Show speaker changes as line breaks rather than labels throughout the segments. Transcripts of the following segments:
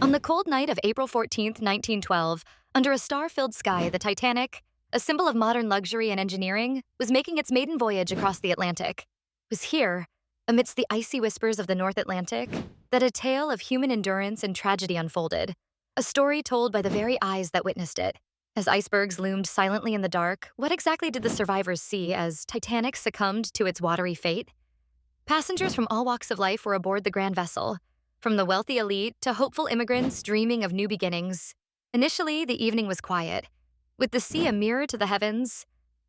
On the cold night of April 14th, 1912, under a star-filled sky, the Titanic, a symbol of modern luxury and engineering, was making its maiden voyage across the Atlantic. It was here, amidst the icy whispers of the North Atlantic, that a tale of human endurance and tragedy unfolded, a story told by the very eyes that witnessed it. As icebergs loomed silently in the dark, what exactly did the survivors see as Titanic succumbed to its watery fate? Passengers from all walks of life were aboard the grand vessel, from the wealthy elite to hopeful immigrants dreaming of new beginnings. Initially, the evening was quiet, with the sea a mirror to the heavens.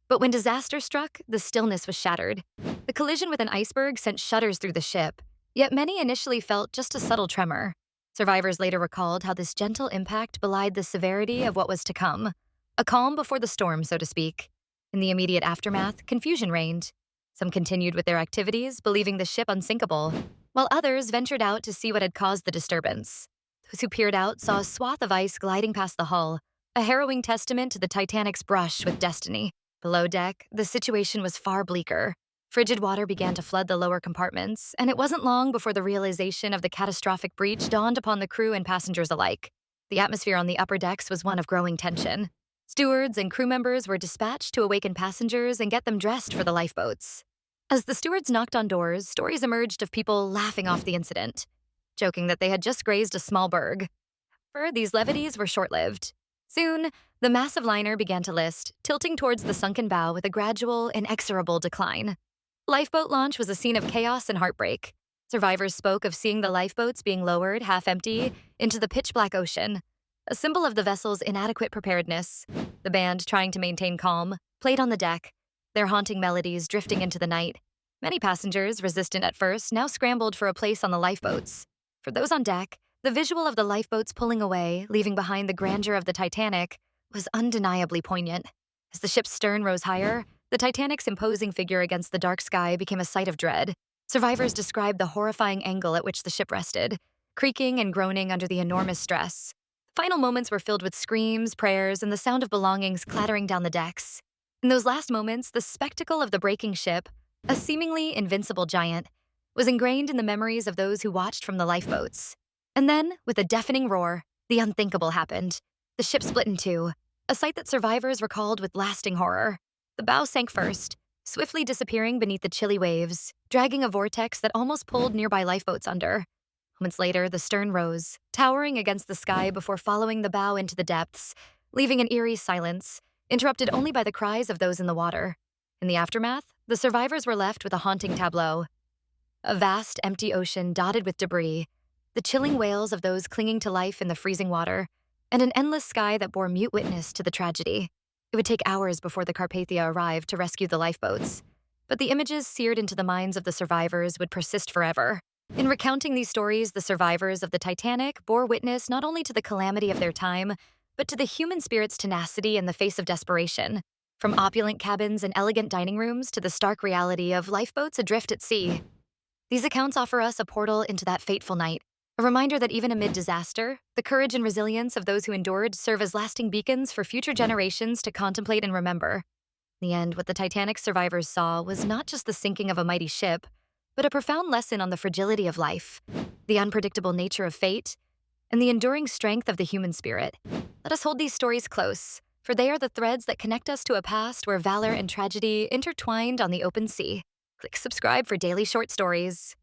But when disaster struck, the stillness was shattered. The collision with an iceberg sent shudders through the ship, yet many initially felt just a subtle tremor. Survivors later recalled how this gentle impact belied the severity of what was to come, a calm before the storm, so to speak. In the immediate aftermath, confusion reigned. Some continued with their activities, believing the ship unsinkable, while others ventured out to see what had caused the disturbance. Those who peered out saw a swath of ice gliding past the hull, a harrowing testament to the Titanic's brush with destiny. Below deck, the situation was far bleaker. Frigid water began to flood the lower compartments, and it wasn't long before the realization of the catastrophic breach dawned upon the crew and passengers alike. The atmosphere on the upper decks was one of growing tension. Stewards and crew members were dispatched to awaken passengers and get them dressed for the lifeboats. As the stewards knocked on doors, stories emerged of people laughing off the incident, joking that they had just grazed a small berg. However, these levities were short-lived. Soon, the massive liner began to list, tilting towards the sunken bow with a gradual, inexorable decline. Lifeboat launch was a scene of chaos and heartbreak. Survivors spoke of seeing the lifeboats being lowered, half-empty, into the pitch-black ocean, a symbol of the vessel's inadequate preparedness. The band, trying to maintain calm, played on the deck, their haunting melodies drifting into the night. Many passengers, resistant at first, now scrambled for a place on the lifeboats. For those on deck, the visual of the lifeboats pulling away, leaving behind the grandeur of the Titanic, was undeniably poignant. As the ship's stern rose higher, the Titanic's imposing figure against the dark sky became a sight of dread. Survivors described the horrifying angle at which the ship rested, creaking and groaning under the enormous stress. The final moments were filled with screams, prayers, and the sound of belongings clattering down the decks. In those last moments, the spectacle of the breaking ship, a seemingly invincible giant, was ingrained in the memories of those who watched from the lifeboats. And then, with a deafening roar, the unthinkable happened. The ship split in two, a sight that survivors recalled with lasting horror. The bow sank first, swiftly disappearing beneath the chilly waves, dragging a vortex that almost pulled nearby lifeboats under. Moments later, the stern rose, towering against the sky before following the bow into the depths, leaving an eerie silence, interrupted only by the cries of those in the water. In the aftermath, the survivors were left with a haunting tableau. A vast, empty ocean dotted with debris, the chilling wails of those clinging to life in the freezing water, and an endless sky that bore mute witness to the tragedy. It would take hours before the Carpathia arrived to rescue the lifeboats, but the images seared into the minds of the survivors would persist forever. In recounting these stories, the survivors of the Titanic bore witness not only to the calamity of their time, but to the human spirit's tenacity in the face of desperation. From opulent cabins and elegant dining rooms to the stark reality of lifeboats adrift at sea. These accounts offer us a portal into that fateful night, a reminder that even amid disaster, the courage and resilience of those who endured serve as lasting beacons for future generations to contemplate and remember. In the end, what the Titanic survivors saw was not just the sinking of a mighty ship, but a profound lesson on the fragility of life, the unpredictable nature of fate, and the enduring strength of the human spirit. Let us hold these stories close, for they are the threads that connect us to a past where valor and tragedy intertwined on the open sea. Click subscribe for daily short stories.